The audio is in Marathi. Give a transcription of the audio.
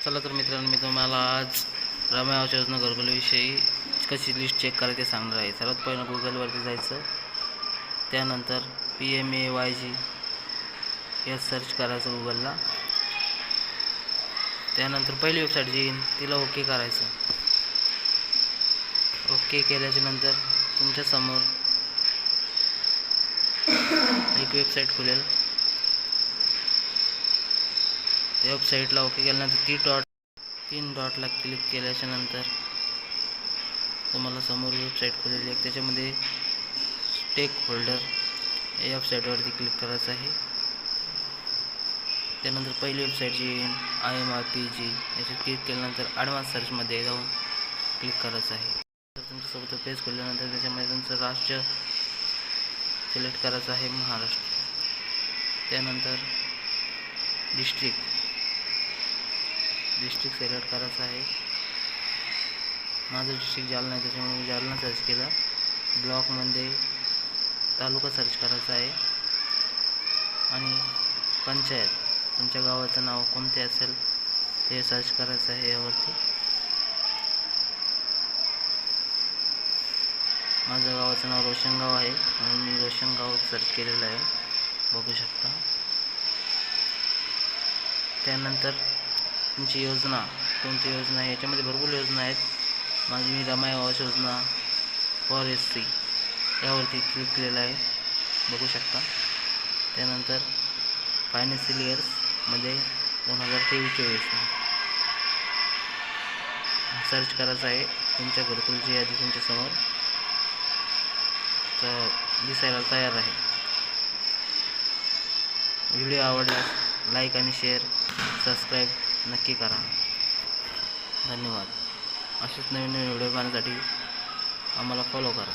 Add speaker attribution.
Speaker 1: चला तर मित्रांनो, मी तुम्हाला आज रमाई आवास योजना घरकुलविषयी कशी लिस्ट चेक करायची सांगणार आहे. सर्वात पहिलं गुगलवरती जायचं, त्यानंतर PMAYG हे सर्च करायचं गुगलला. त्यानंतर पहिली वेबसाईट जी येईल तिला ओके करायचं. ओके केल्याच्या नंतर तुमच्यासमोर एक वेबसाईट खुलेल. त्या वेबसाईटला ओके केल्यानंतर तीन डॉटला क्लिक केल्याच्या नंतर तुम्हाला समोर वेबसाईट खुलेली आहे. त्याच्यामध्ये स्टेक होल्डर या वेबसाईटवरती क्लिक करायचं आहे. त्यानंतर पहिली वेबसाईट जी IMRPG याच्यावर क्लिक केल्यानंतर ॲडव्हान्स सर्चमध्ये जाऊन क्लिक करायचं आहे. तर तुमच्यासोबत पेज खोलल्यानंतर त्याच्यामध्ये तुमचं राज्य सिलेक्ट करायचं आहे, महाराष्ट्र. त्यानंतर डिस्ट्रिक्ट सिलेक्ट करायचं आहे. माझं डिस्ट्रिक्ट जालना आहे, त्याच्यामुळे मी जालना सर्च केला. ब्लॉकमध्ये तालुका सर्च करायचा आहे आणि पंचायत, तुमच्या गावाचं नाव कोणते असेल ते सर्च करायचं आहे. यावरती माझ्या गावाचं नाव रोशनगाव आहे म्हणून मी रोशनगाव सर्च केलेलं आहे, बघू शकता. त्यानंतर तुमची योजना कोणती योजना आहे, याच्यामध्ये भरपूर योजना आहेत. माझी मी रमाई आवास योजना फॉर SC यावरती क्लिक केलेलं आहे, बघू शकता. त्यानंतर फायनान्शियल इयर्समध्ये 2023-24 सर्च करायचं आहे. तुमच्या घरकुलची यादी तुमच्यासमोर तर दिसायला तयार आहे. व्हिडिओ आवडल्यास लाईक आणि शेअर, सबस्क्राईब नक्की करा. धन्यवाद. असेच नवीन व्हिडिओ पाहण्यासाठी आम्हाला फॉलो करा.